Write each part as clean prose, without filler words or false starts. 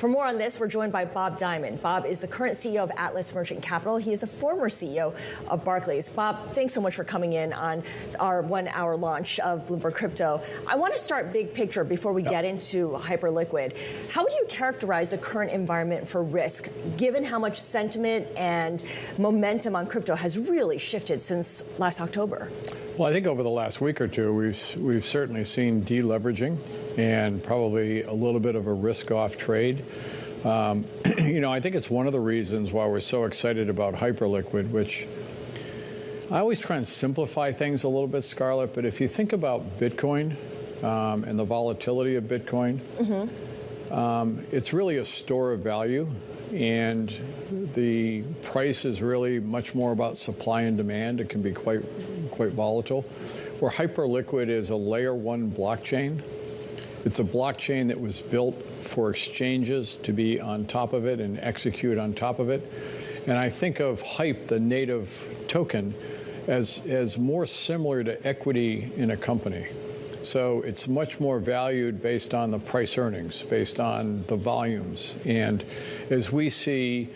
For more on this, we're joined by Bob Diamond. Bob is the current CEO of Atlas Merchant Capital. He is the former CEO of Barclays. Bob, thanks so much for coming in on our 1 hour launch of Bloomberg Crypto. I want to start big picture before we get into Hyperliquid. How would you characterize the current environment for risk, given how much sentiment and momentum on crypto has really shifted since last October? Well, I think over the last week or two, we've certainly seen deleveraging and probably a little bit of a risk-off trade. I think it's one of the reasons why we're so excited about Hyperliquid, which I always try and simplify things a little bit, Scarlett, but if you think about Bitcoin and the volatility of Bitcoin, it's really a store of value, and the price is really much more about supply and demand. It can be quite volatile. Where Hyperliquid is a layer one blockchain. It's a blockchain that was built for exchanges to be on top of it and execute on top of it. And I think of Hype, the native token, as more similar to equity in a company. So it's much more valued based on the price earnings, based on the volumes. And as we see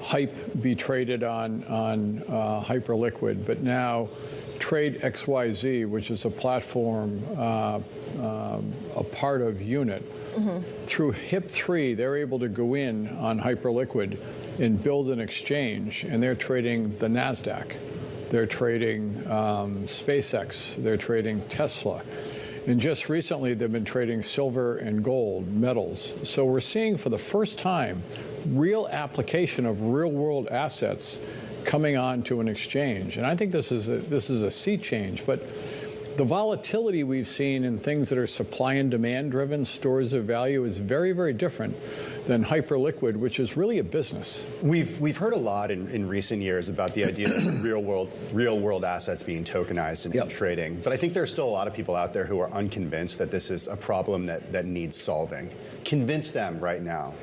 Hype be traded on Hyperliquid, but now Trade XYZ, which is a platform, a part of Unit, through HIP3, they're able to go in on Hyperliquid and build an exchange, and they're trading the NASDAQ. They're trading SpaceX. They're trading Tesla. And just recently, they've been trading silver and gold metals. So we're seeing for the first time real application of real-world assets coming on to an exchange. And I think this is a sea change. But the volatility we've seen in things that are supply and demand driven, stores of value, is very, very different than Hyperliquid, which is really a business. We've heard a lot in recent years about the idea of real world assets being tokenized and trading. But I think there are still a lot of people out there who are unconvinced that this is a problem that needs solving. Convince them right now.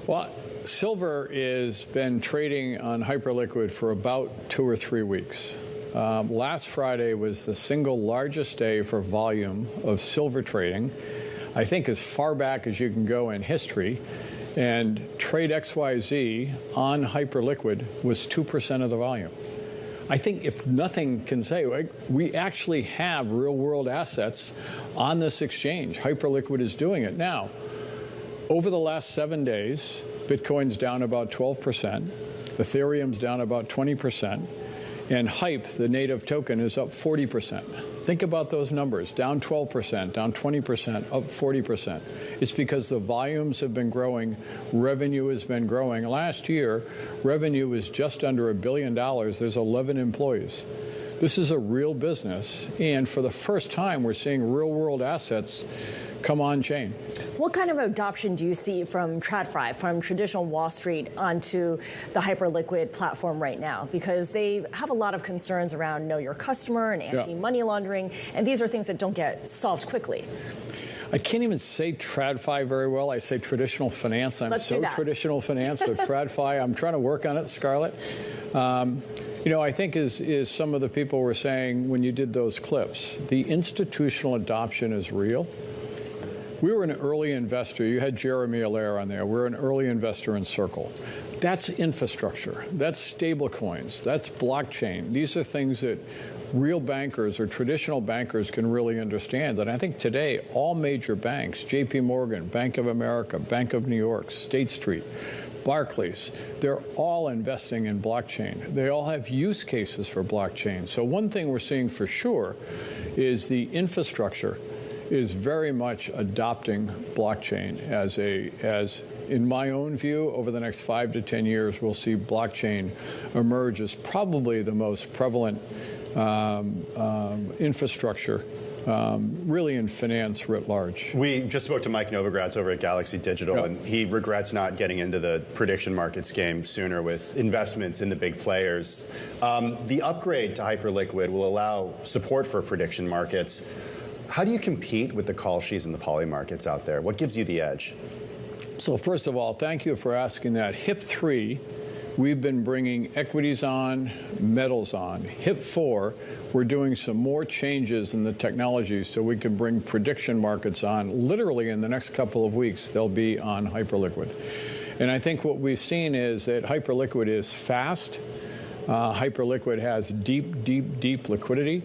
Well, silver has been trading on Hyperliquid for about 2 or 3 weeks. Last Friday was the single largest day for volume of silver trading, I think as far back as you can go in history. And Trade XYZ on Hyperliquid was 2% of the volume. I think if nothing can say, we actually have real-world assets on this exchange. Hyperliquid is doing it. Now, over the last 7 days, Bitcoin's down about 12%, Ethereum's down about 20%, and Hype, the native token, is up 40%. Think about those numbers, down 12%, down 20%, up 40%. It's because the volumes have been growing, revenue has been growing. Last year, revenue was just under $1 billion. There's 11 employees. This is a real business, and for the first time, we're seeing real-world assets come on chain. What kind of adoption do you see from TradFi, from traditional Wall Street, onto the Hyperliquid platform right now? Because they have a lot of concerns around know your customer and anti-money laundering, and these are things that don't get solved quickly. I can't even say TradFi very well. I say traditional finance. I'm so traditional finance, so TradFi, I'm trying to work on it, Scarlett. I think is some of the people were saying when you did those clips, the institutional adoption is real. We were an early investor. You had Jeremy Allaire on there. We're an early investor in Circle. That's infrastructure. That's stable coins. That's blockchain. These are things that real bankers or traditional bankers can really understand. And I think today, all major banks, JP Morgan, Bank of America, Bank of New York, State Street, Barclays, they're all investing in blockchain. They all have use cases for blockchain. So one thing we're seeing for sure is the infrastructure is very much adopting blockchain as in my own view, over the next 5 to 10 years, we'll see blockchain emerge as probably the most prevalent infrastructure really in finance writ large. We just spoke to Mike Novogratz over at Galaxy Digital, and he regrets not getting into the prediction markets game sooner with investments in the big players. The upgrade to Hyperliquid will allow support for prediction markets. How do you compete with the call sheets and the poly markets out there? What gives you the edge? So first of all, thank you for asking that. HIP3, We've been bringing equities on, metals on. HIP-4, we're doing some more changes in the technology so we can bring prediction markets on. Literally in the next couple of weeks, they'll be on Hyperliquid. And I think what we've seen is that Hyperliquid is fast. Hyperliquid has deep, deep, deep liquidity.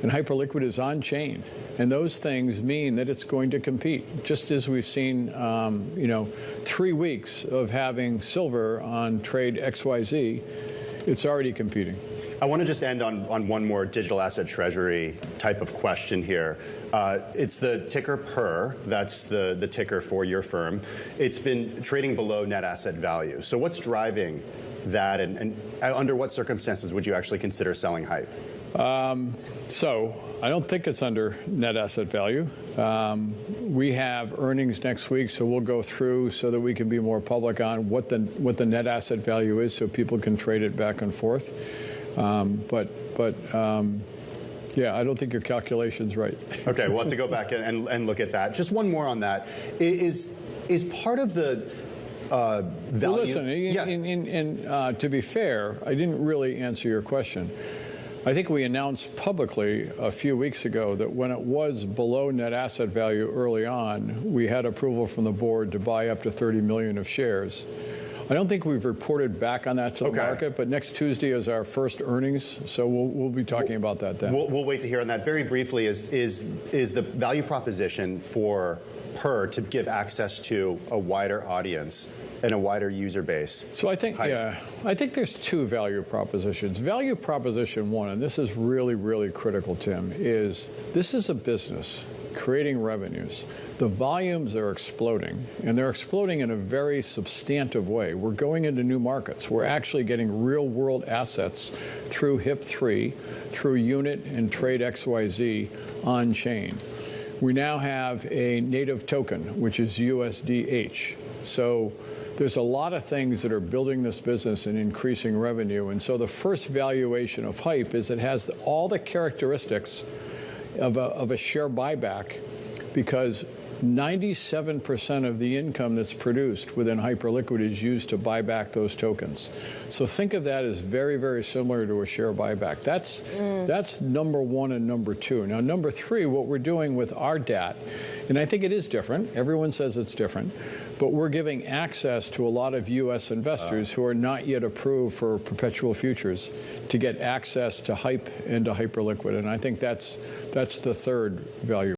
And Hyperliquid is on-chain. And those things mean that it's going to compete. Just as we've seen, 3 weeks of having silver on trade XYZ, it's already competing. I want to just end on one more digital asset treasury type of question here. It's the ticker PER. That's the ticker for your firm. It's been trading below net asset value. So what's driving that, and under what circumstances would you actually consider selling HYPE? So I don't think it's under net asset value. We have earnings next week, so we'll go through so that we can be more public on what the net asset value is, so people can trade it back and forth. Yeah, I don't think your calculation's right. Okay, we'll have to go back and look at that. Just one more on that. Is part of the value? Well, listen, to be fair, I didn't really answer your question. I think we announced publicly a few weeks ago that when it was below net asset value early on, we had approval from the board to buy up to 30 million of shares. I don't think we've reported back on that to the market, but next Tuesday is our first earnings, so we'll be talking about that then. We'll wait to hear on that. Very briefly, is the value proposition for PER to give access to a wider audience and a wider user base? So I think, I think there's two value propositions. Value proposition one, and this is really, really critical, Tim, is this is a business creating revenues. The volumes are exploding, and they're exploding in a very substantive way. We're going into new markets. We're actually getting real-world assets through HIP-3, through Unit and Trade XYZ on-chain. We now have a native token, which is USDH. So there's a lot of things that are building this business and increasing revenue. And so the first valuation of HYPE is it has all the characteristics of a share buyback, because 97% of the income that's produced within Hyperliquid is used to buy back those tokens. So think of that as very, very similar to a share buyback. That's number one and number two. Now, number three, what we're doing with our DAT, and I think it is different. Everyone says it's different. But we're giving access to a lot of U.S. investors who are not yet approved for perpetual futures to get access to HYPE and to Hyperliquid. And I think that's the third value.